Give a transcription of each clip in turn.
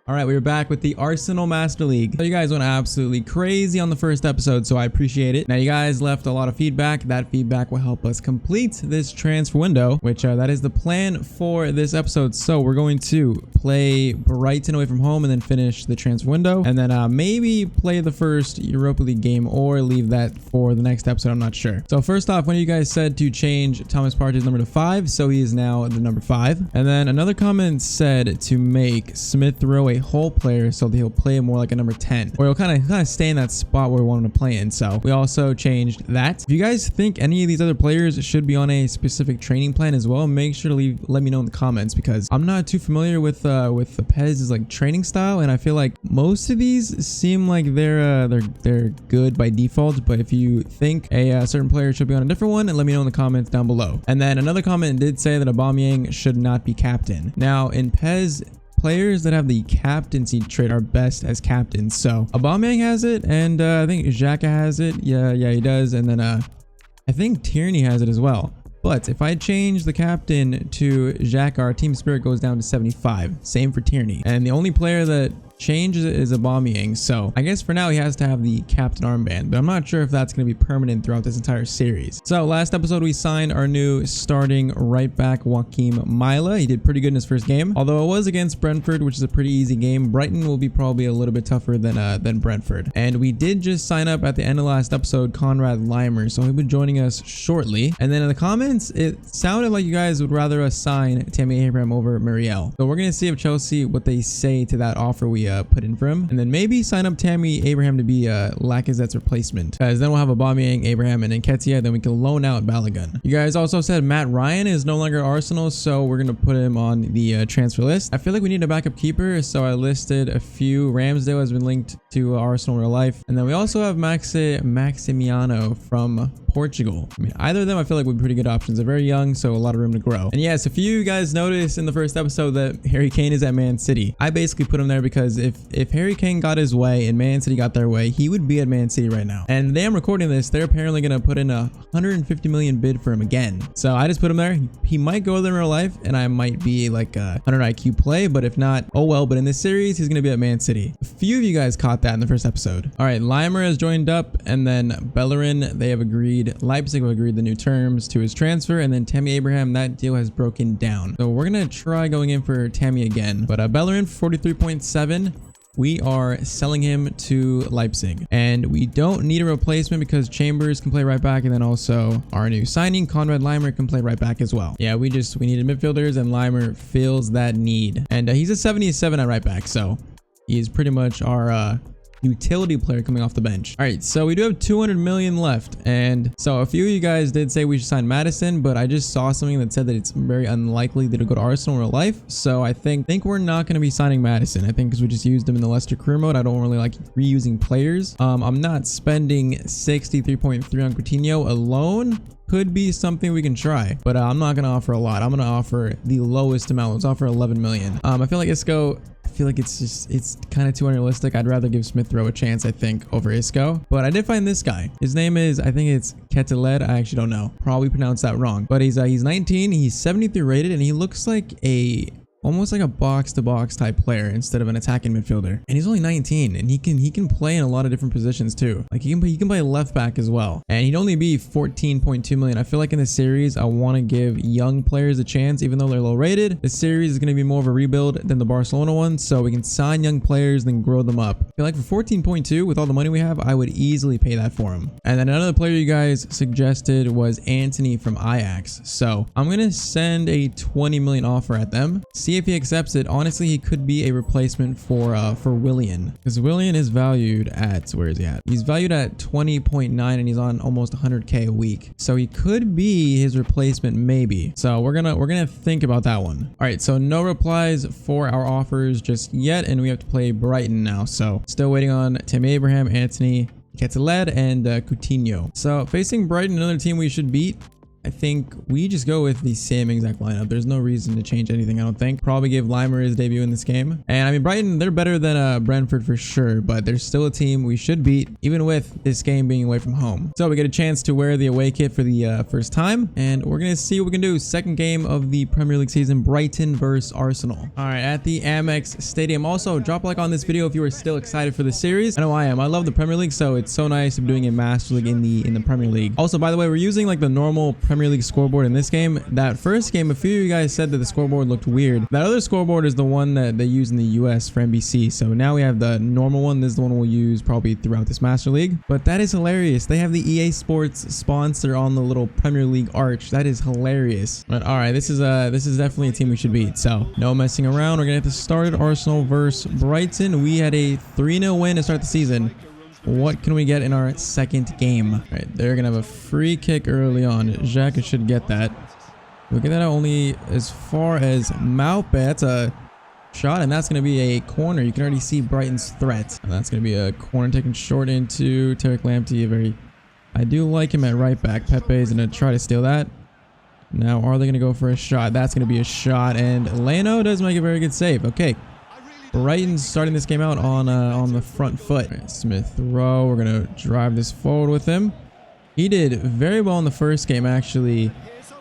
All right, we're back with the Arsenal Master League. So you guys went absolutely crazy on the first episode, so I appreciate it. Now, you guys left a lot of feedback. That feedback will help us complete this transfer window, which that is the plan for this episode. So we're going to play Brighton away from home and then finish the transfer window, and then maybe play the first Europa League game or leave that for the next episode. I'm not sure. So first off, one of you guys said to change Thomas Partey's number to 5, so he is now the number 5. And then another comment said to make Smith Rowe a whole player so that he'll play more like a number 10, or he'll kind of stay in that spot where we want him to play in. So we also changed that. If you guys think any of these other players should be on a specific training plan as well, make sure to let me know in the comments, because I'm not too familiar with the PES's like training style, and I feel like most of these seem like they're good by default. But if you think a certain player should be on a different one, let me know in the comments down below. And then another comment did say that Aubameyang should not be captain. Now in PES, players that have the captaincy trait are best as captains. So Aubameyang has it, and I think Xhaka has it. Yeah, he does. And then I think Tierney has it as well. But if I change the captain to Xhaka, our team spirit goes down to 75. Same for Tierney. And the only player that changes it is Aubameyang. So I guess for now he has to have the captain armband, but I'm not sure if that's going to be permanent throughout this entire series. So last episode we signed our new starting right back, Joaquim Mila. He did pretty good in his first game, although it was against Brentford, which is a pretty easy game. Brighton will be probably a little bit tougher than Brentford. And we did just sign up at the end of last episode Conrad Limer, so he'll be joining us shortly. And then in the comments it sounded like you guys would rather us sign Tammy Abraham over Muriel. So we're going to see if Chelsea, what they say to that offer we put in for him, and then maybe sign up Tammy Abraham to be Lacazette's replacement, because then we'll have Aubameyang, Abraham, and Nketiah. Then we can loan out Balogun. You guys also said Matt Ryan is no longer at Arsenal, so we're gonna put him on the transfer list. I feel like we need a backup keeper, so I listed a few. Ramsdale has been linked to Arsenal in real life, and then we also have Maximiano from Portugal. I mean, either of them I feel like would be pretty good options. They're very young, so a lot of room to grow. And yes, if you guys noticed in the first episode that Harry Kane is at Man City, I basically put him there because if Harry Kane got his way and Man City got their way, he would be at Man City right now. And the day I'm recording this, they're apparently going to put in a 150 million bid for him again. So I just put him there. He might go there in real life, and I might be like a 100 IQ play, but if not, oh well. But in this series, he's going to be at Man City. A few of you guys caught that in the first episode. All right, Limer has joined up, and then Bellerin, they have agreed. Leipzig have agreed the new terms to his transfer, and then Tammy Abraham, that deal has broken down. So we're going to try going in for Tammy again. But Bellerin for 43.7. We are selling him to Leipzig, and we don't need a replacement because Chambers can play right back, and then also our new signing Conrad Limer can play right back as well. Yeah, we needed midfielders, and Limer fills that need, and he's a 77 at right back, so he's pretty much our utility player coming off the bench. All right, so we do have 200 million left, and so a few of you guys did say we should sign Madison, but I just saw something that said that it's very unlikely that it'll go to Arsenal in real life, so I think we're not going to be signing Madison. I think because we just used him in the Leicester career mode. I don't really like reusing players. I'm not spending 63.3 on Coutinho alone. Could be something we can try, but I'm not going to offer a lot. I'm going to offer the lowest amount. Let's offer 11 million. I feel like Isco, it's kind of too unrealistic. I'd rather give Smith Rowe a chance, I think, over Isco. But I did find this guy. His name is, I think it's Keteled. I actually don't know. Probably pronounced that wrong. But he's 19. He's 73 rated, and he looks like almost like a box-to-box type player instead of an attacking midfielder. And he's only 19, and he can play in a lot of different positions too. Like he can play left back as well. And he'd only be 14.2 million. I feel like in this series, I want to give young players a chance, even though they're low rated. This series is going to be more of a rebuild than the Barcelona one, so we can sign young players, then grow them up. I feel like for 14.2, with all the money we have, I would easily pay that for him. And then another player you guys suggested was Anthony from Ajax. So I'm going to send a 20 million offer at them. See if he accepts it. Honestly, he could be a replacement for Willian, because Willian is valued at, where is he at? He's valued at 20.9, and he's on almost 100k a week, so he could be his replacement maybe. So we're gonna think about that one. All right, so no replies for our offers just yet, and we have to play Brighton now, so still waiting on Tammy Abraham, Anthony, Keteled, and Coutinho. So facing Brighton, another team we should beat. I think we just go with the same exact lineup. There's no reason to change anything, I don't think. Probably give Limer his debut in this game. And I mean, Brighton, they're better than Brentford for sure, but they're still a team we should beat, even with this game being away from home. So we get a chance to wear the away kit for the first time, and we're going to see what we can do. Second game of the Premier League season, Brighton versus Arsenal. All right, at the Amex Stadium. Also, drop a like on this video if you are still excited for the series. I know I am. I love the Premier League, so it's so nice to be doing a Master League in the Premier League. Also, by the way, we're using like the normal Premier League scoreboard in this game. That first game, a few of you guys said that the scoreboard looked weird. That other scoreboard is the one that they use in the US for NBC. So now we have the normal one. This is the one we'll use probably throughout this Master League. But that is hilarious. They have the EA Sports sponsor on the little Premier League arch. That is hilarious. But all right, this is definitely a team we should beat. So no messing around. We're gonna get this started. Arsenal versus Brighton. We had a 3-0 win to start the season. What can we get in our second game? All right, they're gonna have a free kick early on. Xhaka should get that. We'll get that out only as far as Maupe. That's a shot, and that's gonna be a corner. You can already see Brighton's threat. And that's gonna be a corner taken short into Tarek Lamptey. I do like him at right back. Pepe is gonna try to steal that. Now, are they gonna go for a shot? That's gonna be a shot, and Leno does make a very good save. Okay. Brighton's starting this game out on the front foot. Right, Smith Rowe, we're gonna drive this forward with him. He did very well in the first game, actually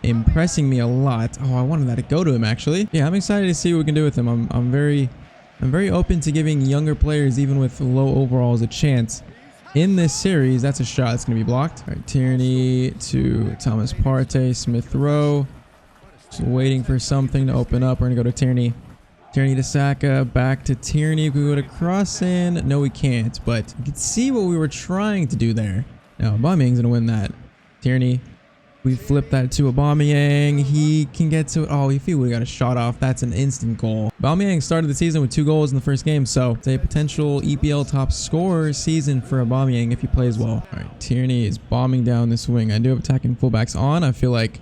impressing me a lot. Oh, I wanted that to go to him actually. Yeah, I'm excited to see what we can do with him. I'm very open to giving younger players, even with low overalls, a chance in this series. That's a shot that's gonna be blocked. All right, Tierney to Thomas Partey, Smith Rowe. Just waiting for something to open up. We're gonna go to Tierney. Tierney to Saka, back to Tierney. If we go to cross in, no we can't, but you can see what we were trying to do there. Now Aubameyang's gonna win that. Tierney, we flip that to Aubameyang. He can get to it. Oh, if he would have got a shot off, that's an instant goal. Aubameyang started the season with 2 goals in the first game, so it's a potential EPL top scorer season for Aubameyang if he plays well. All right, Tierney is bombing down this wing. I do have attacking fullbacks on. I feel like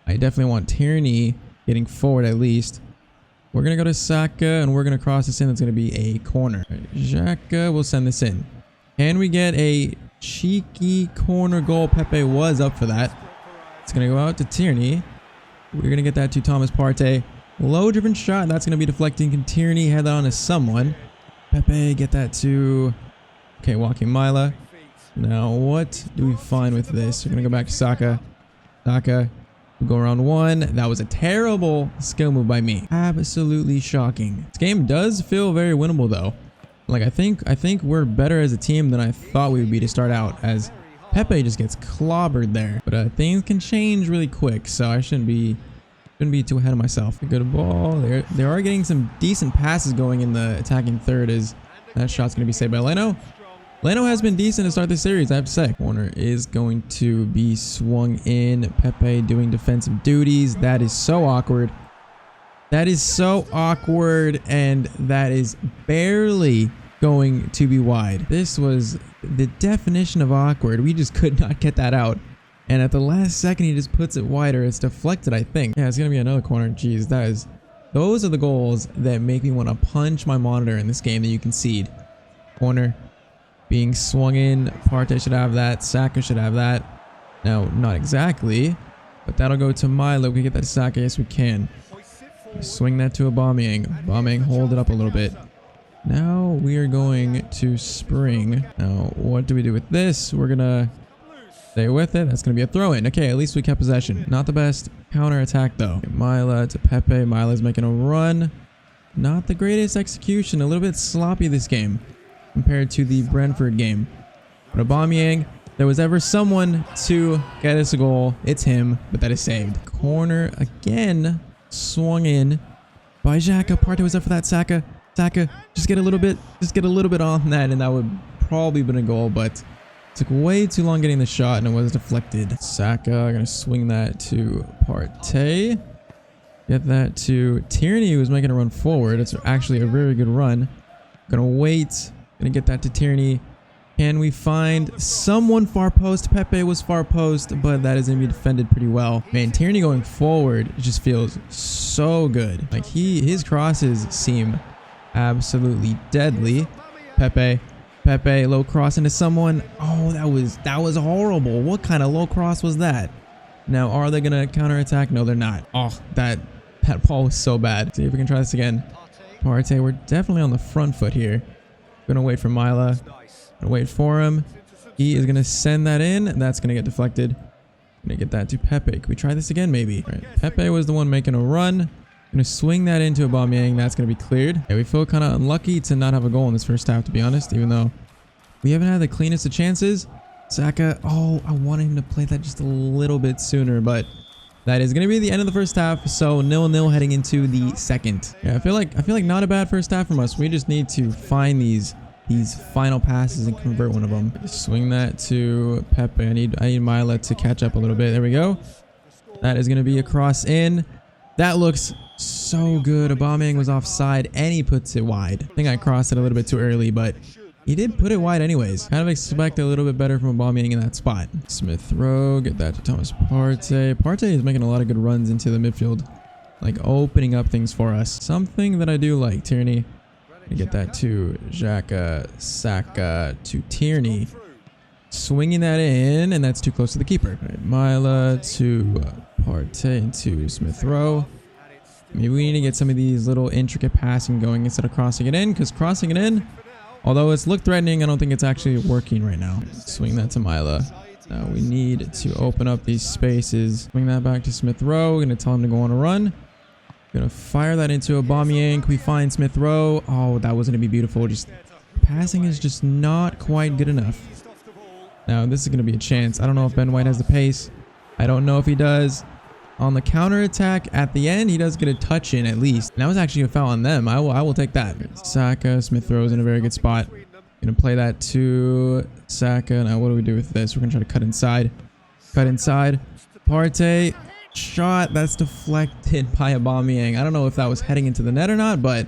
I definitely want Tierney getting forward at least. We're going to go to Saka, and we're going to cross this in. It's going to be a corner. Right, Xhaka will send this in. Can we get a cheeky corner goal? Pepe was up for that. It's going to go out to Tierney. We're going to get that to Thomas Partey. Low-driven shot. That's going to be deflecting. Can Tierney head that on to someone? Pepe, get that to... Okay, Joaquin Mila. Now, what do we find with this? We're going to go back to Saka. Saka. We go around 1. That was a terrible skill move by me. Absolutely shocking. This game does feel very winnable though. Like I think we're better as a team than I thought we would be to start out, as Pepe just gets clobbered there. But things can change really quick, so I shouldn't be too ahead of myself. A good ball. They are getting some decent passes going in the attacking third, as that shot's going to be saved by Leno. Leno has been decent to start this series, I have to say. Corner is going to be swung in. Pepe doing defensive duties. That is so awkward. That is so awkward, and that is barely going to be wide. This was the definition of awkward. We just could not get that out. And at the last second, he just puts it wider. It's deflected, I think. Yeah, it's going to be another corner. Jeez, those are the goals that make me want to punch my monitor in this game that you concede. Corner being swung in. Partey should have that. Saka should have that. Now, not exactly, but that'll go to Milo. We can get that to Saka. Yes, we can. Swing that to Aubameyang. Aubameyang, hold it up a little bit. Now we are going to spring. Now, what do we do with this? We're going to stay with it. That's going to be a throw-in. Okay, at least we kept possession. Not the best counter-attack, though. Mila to Pepe. Mila's making a run. Not the greatest execution. A little bit sloppy this game compared to the Brentford game. But Aubameyang, there was ever someone to get us a goal, it's him, but that is saved. Corner again, swung in by Xhaka. Partey was up for that. Saka, just get a little bit on that, and that would probably been a goal, but took way too long getting the shot, and it was deflected. Saka, gonna swing that to Partey. Get that to Tierney, who was making a run forward. It's actually a very good run. Gonna wait. Gonna get that to Tierney. Can we find someone far post? Pepe was far post, but that is gonna be defended pretty well. Man, Tierney going forward, it just feels so good. Like his crosses seem absolutely deadly. Pepe, low cross into someone. Oh, that was horrible. What kind of low cross was that? Now, are they going to counterattack? No, they're not. Oh, that ball was so bad. See if we can try this again. Partey, we're definitely on the front foot here. Gonna wait for Mila. Gonna wait for him. He is gonna send that in. That's gonna get deflected. Gonna get that to Pepe. Can we try this again, maybe? All right. Pepe was the one making a run. Gonna swing that into Aubameyang. That's gonna be cleared. Yeah, we feel kind of unlucky to not have a goal in this first half, to be honest, even though we haven't had the cleanest of chances. Saka, oh, I wanted him to play that just a little bit sooner, but that is going to be the end of the first half. So 0-0 heading into the second. Yeah, I feel like not a bad first half from us. We just need to find these final passes and convert one of them. Swing that to Pepe. I need Mila to catch up a little bit. There we go. That is going to be a cross in. That looks so good. Aubameyang was offside and he puts it wide. I think I crossed it a little bit too early, but he did put it wide anyways. Kind of expect a little bit better from Aubameyang in that spot. Smith Rowe, get that to Thomas Partey. Partey is making a lot of good runs into the midfield, like opening up things for us. Something that I do like. Tierney, get that to Xhaka, Saka to Tierney. Swinging that in, and that's too close to the keeper. Right, Mila to Partey into Smith Rowe. Maybe we need to get some of these little intricate passing going instead of crossing it in, because crossing it in, although it's looked threatening, I don't think it's actually working right now. Swing that to Mila. Now we need to open up these spaces. Swing that back to Smith Rowe. We're going to tell him to go on a run. Going to fire that into Aubameyang. Can we find Smith Rowe? Oh, that was going to be beautiful. Just passing is just not quite good enough. Now this is going to be a chance. I don't know if Ben White has the pace. I don't know if he does. On the counter attack at the end, he does get a touch in at least. And that was actually a foul on them. I will take that. Saka, Smith Rowe's in a very good spot. Gonna play that to Saka. Now what do we do with this? We're gonna try to cut inside. Cut inside. Partey. Shot. That's deflected by Aubameyang. I don't know if that was heading into the net or not, but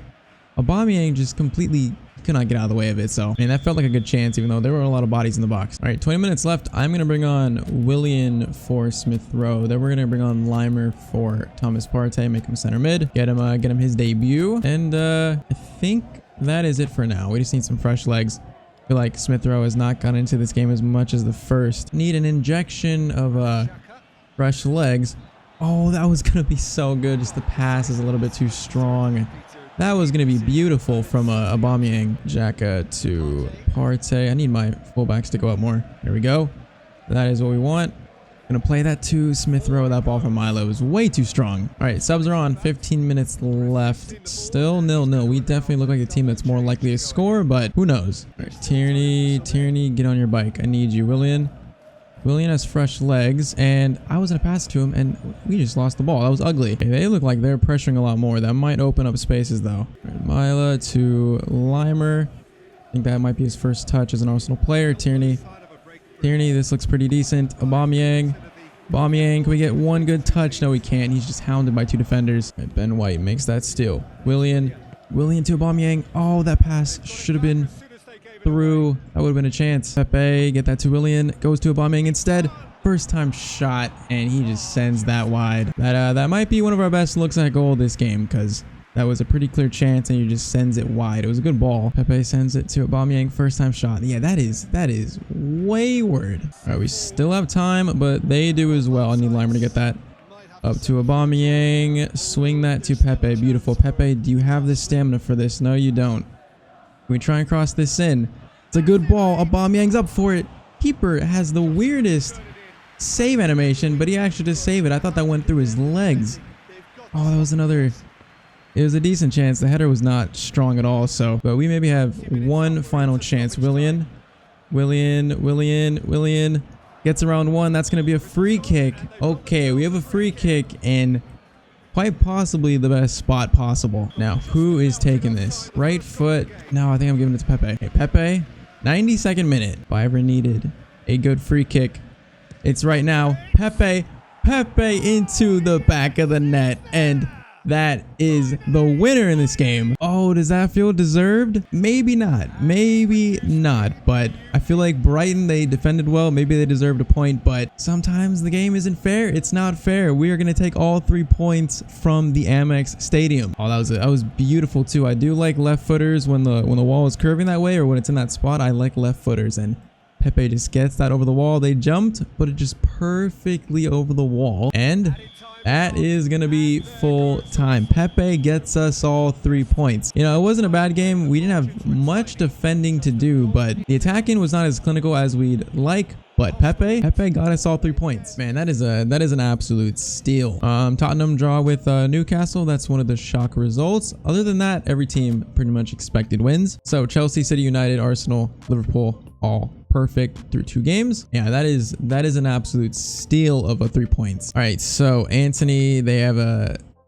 Aubameyang just completely could not get out of the way of it. So, I mean, that felt like a good chance, even though there were a lot of bodies in the box. All right, 20 minutes left. I'm going to bring on Willian for Smith Rowe. Then we're going to bring on Limer for Thomas Partey, make him center mid, get him his debut. And I think that is it for now. We just need some fresh legs. I feel like Smith Rowe has not gone into this game as much as the first. Need an injection of fresh legs. Oh, that was going to be so good. Just the pass is a little bit too strong. That was going to be beautiful from Aubameyang. Xhaka to Partey. I need my fullbacks to go up more. There we go. That is what we want. Going to play that to Smith Rowe. That ball from Milo was way too strong. All right, subs are on. 15 minutes left. Still 0-0. We definitely look like a team that's more likely to score, but who knows? All right, Tierney, get on your bike. I need you, Willian. Willian has fresh legs, and I was going to pass it to him, and we just lost the ball. That was ugly. Okay, they look like they're pressuring a lot more. That might open up spaces, though. Right, Mila to Limer. I think that might be his first touch as an Arsenal player. Tierney, this looks pretty decent. Aubameyang, can we get one good touch? No, we can't. He's just hounded by two defenders. Right, Ben White makes that steal. Willian to Aubameyang. Oh, that pass should have been through. That would have been a chance. Pepe, get that to Willian. Goes to Aubameyang instead. First time shot, and he just sends that wide. That might be one of our best looks at goal this game, because that was a pretty clear chance, and he just sends it wide. It was a good ball. Pepe sends it to Aubameyang. First time shot. Yeah, that is wayward. All right, we still have time, but they do as well. I need Limer to get that up to Aubameyang. Swing that to Pepe. Beautiful. Pepe, do you have the stamina for this? No, you don't. We try and cross this in. It's a good ball. Aubameyang's up for it. Keeper has the weirdest save animation, but he actually just saved it. I thought that went through his legs. Oh, that was another. It was a decent chance. The header was not strong at all. So, but we maybe have one final chance. Willian gets around one. That's going to be a free kick. Okay, we have a free kick in quite possibly the best spot possible. Now, who is taking this? Right foot. No, I think I'm giving it to Pepe. Okay, Pepe, 92nd minute. If I ever needed a good free kick, it's right now. Pepe into the back of the net. And that is the winner in this game. Oh, does that feel deserved? Maybe not. But I feel like Brighton, they defended well. Maybe they deserved a point, but sometimes the game isn't fair. It's not fair. We are going to take all 3 points from the Amex Stadium. Oh, that was beautiful too. I do like left footers when the wall is curving that way, or when it's in that spot. I like left footers, and Pepe just gets that over the wall. They jumped, but it just perfectly over the wall. And that is going to be full time. Pepe gets us all 3 points. You know, it wasn't a bad game. We didn't have much defending to do, but the attacking was not as clinical as we'd like. But Pepe got us all 3 points. Man, that is an absolute steal. Tottenham draw with Newcastle. That's one of the shock results. Other than that, every team pretty much expected wins. So Chelsea, City United, Arsenal, Liverpool, all perfect through 2 games. Yeah, that is an absolute steal of 3 points. All right, so Anthony, they have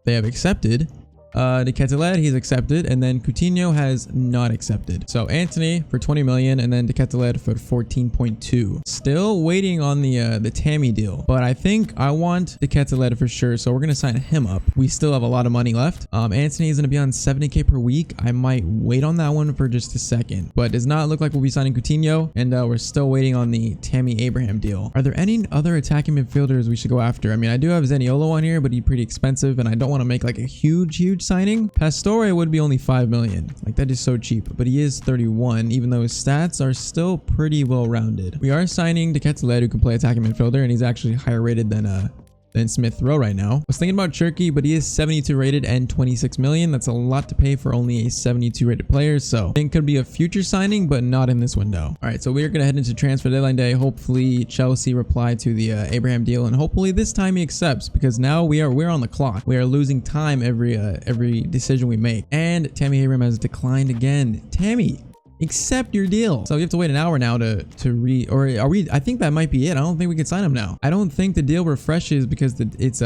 accepted. De Ketelaere, he's accepted, and then Coutinho has not accepted. So Anthony for 20 million, and then De Ketelaere for 14.2. Still waiting on the Tammy deal, but I think I want De Ketelaere for sure, so we're gonna sign him up. We still have a lot of money left. Anthony is gonna be on 70k per week. I might wait on that one for just a second, but does not look like we'll be signing Coutinho, and we're still waiting on the Tammy Abraham deal. Are there any other attacking midfielders we should go after? I mean, I do have Zaniolo on here, but he's pretty expensive, and I don't want to make like a huge signing. Pastore would be only 5 million. Like, that is so cheap, but he is 31, even though his stats are still pretty well rounded. We are signing De Ketelaere, who can play attacking midfielder, and he's actually higher rated than Smith Rowe right now. I was thinking about Cherki, but he is 72 rated and 26 million. That's a lot to pay for only a 72 rated player, so I think could be a future signing, but not in this window. All right, so we're gonna head into transfer deadline day. Hopefully Chelsea reply to the Abraham deal, and hopefully this time he accepts, because now we're on the clock. We are losing time every decision we make. And Tammy Abraham has declined again. Tammy, accept your deal. So we have to wait an hour now to I think that might be it. I don't think we can sign him now. I don't think the deal refreshes because it's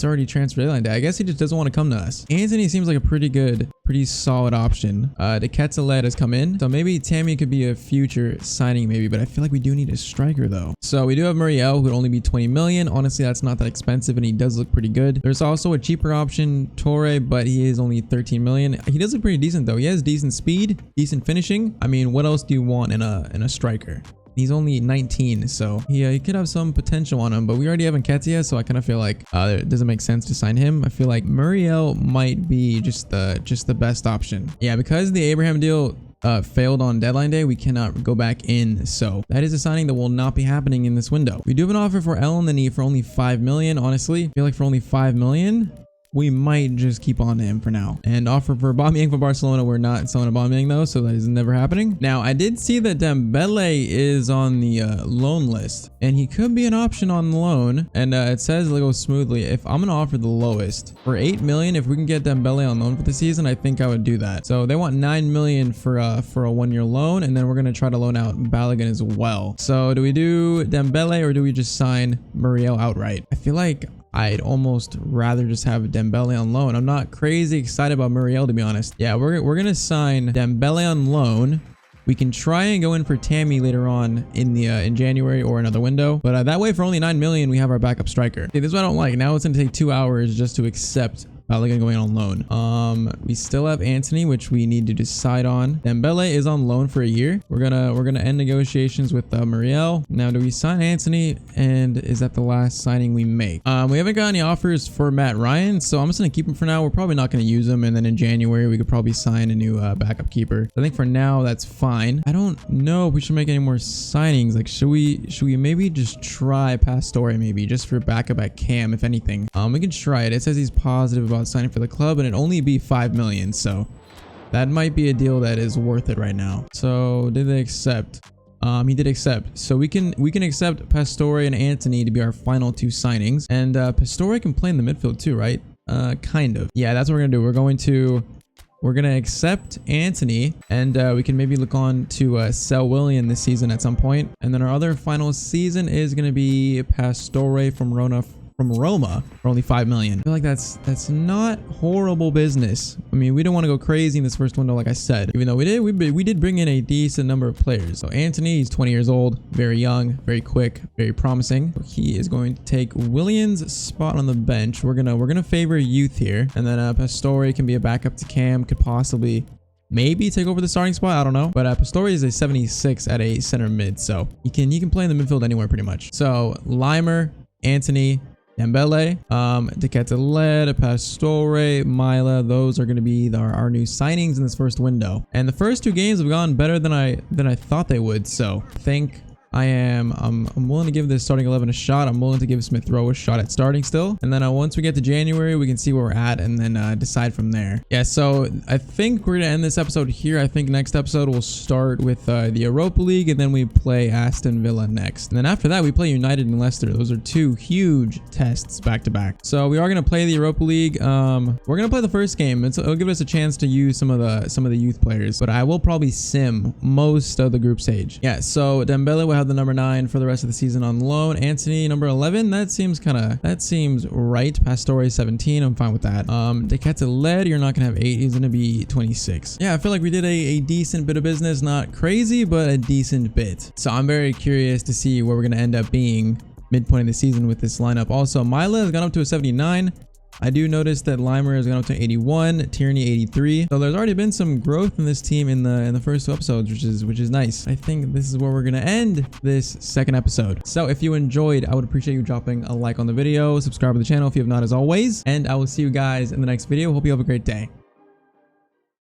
already transfer deadline day. I guess he just doesn't want to come to us. Anthony seems like a pretty solid option. De Ketelaere has come in, so maybe Tammy could be a future signing maybe, but I feel like we do need a striker though. So we do have Muriel, who would only be 20 million. Honestly, that's not that expensive, and he does look pretty good. There's also a cheaper option, Torre, but he is only 13 million. He does look pretty decent though. He has decent speed, decent finishing. I mean, what else do you want in a striker? He's only 19, so he could have some potential on him, but we already have Nketiah, so I kind of feel like it doesn't make sense to sign him. I feel like Muriel might be just the best option. Yeah, because the Abraham deal failed on deadline day, we cannot go back in, so that is a signing that will not be happening in this window. We do have an offer for El Neni for only 5 million. Honestly, I feel like for only 5 million, we might just keep on to him for now. And offer for Aubameyang for Barcelona. We're not selling Aubameyang though, so that is never happening. Now, I did see that Dembele is on the loan list, and he could be an option on the loan. And it says it'll go smoothly. If I'm gonna offer the lowest for 8 million, if we can get Dembele on loan for the season, I think I would do that. So they want 9 million for a 1-year loan, and then we're gonna try to loan out Balogun as well. So do we do Dembele or do we just sign Muriel outright? I feel like I'd almost rather just have Dembele on loan. I'm not crazy excited about Muriel, to be honest. Yeah, we're gonna sign Dembele on loan. We can try and go in for Tammy later on in January or another window, but that way for only 9 million, we have our backup striker. See, this is what I don't like. Now it's gonna take 2 hours just to accept Balogun going on loan. We still have Anthony, which we need to decide on. Dembele is on loan for a year. We're gonna end negotiations with Muriel. Now, do we sign Anthony? And is that the last signing we make? We haven't got any offers for Matt Ryan, so I'm just gonna keep him for now. We're probably not gonna use him, and then in January we could probably sign a new backup keeper. I think for now that's fine. I don't know if we should make any more signings. Like, should we maybe just try Pastore maybe just for backup at Cam, if anything? We can try it. It says he's positive about signing for the club, and it'd only be 5 million, so that might be a deal that is worth it right now. So did they accept? He did accept, so we can accept Pastore and Anthony to be our final 2 signings, and Pastore can play in the midfield too, right? Kind of. Yeah, that's what we're gonna do. We're gonna accept Anthony, and we can maybe look on to sell Willian this season at some point, and then our other final season is gonna be Pastore from Roma for only 5 million. I feel like that's not horrible business. I mean, we don't want to go crazy in this first window, like I said, even though we did bring in a decent number of players. So Anthony, he's 20 years old, very young, very quick, very promising. He is going to take Willian's spot on the bench. We're gonna favor youth here, and then Pastore can be a backup to Cam, could possibly maybe take over the starting spot. I don't know, but Pastore is a 76 at a center mid, so he can play in the midfield anywhere pretty much. So Limer, Anthony, Dembele, De Ketelaere, Pastore, Mila, those are going to be our new signings in this first window. And the first 2 games have gone better than I thought they would. So I think I'm willing to give this starting 11 a shot. I'm willing to give Smith Rowe a shot at starting still. And then once we get to January, we can see where we're at and then decide from there. Yeah, so I think we're gonna end this episode here. I think next episode we'll start with the Europa League, and then we play Aston Villa next. And then after that, we play United and Leicester. Those are two huge tests back to back. So we are gonna play the Europa League. We're gonna play the first game. It'll give us a chance to use some of the youth players, but I will probably sim most of the group stage. Yeah, so Dembele will have the number 9 for the rest of the season on loan. Anthony number 11. That seems right. Pastore 17. I'm fine with that. Deketa led. You're not gonna have 8. He's gonna be 26. Yeah, I feel like we did a decent bit of business. Not crazy, but a decent bit. So I'm very curious to see where we're gonna end up being midpoint of the season with this lineup. Also, Mila has gone up to a 79. I do notice that Limer has gone up to 81, Tierney 83. So there's already been some growth in this team in the first 2 episodes, which is nice. I think this is where we're gonna end this second episode. So if you enjoyed, I would appreciate you dropping a like on the video, subscribe to the channel if you have not, as always, and I will see you guys in the next video. Hope you have a great day.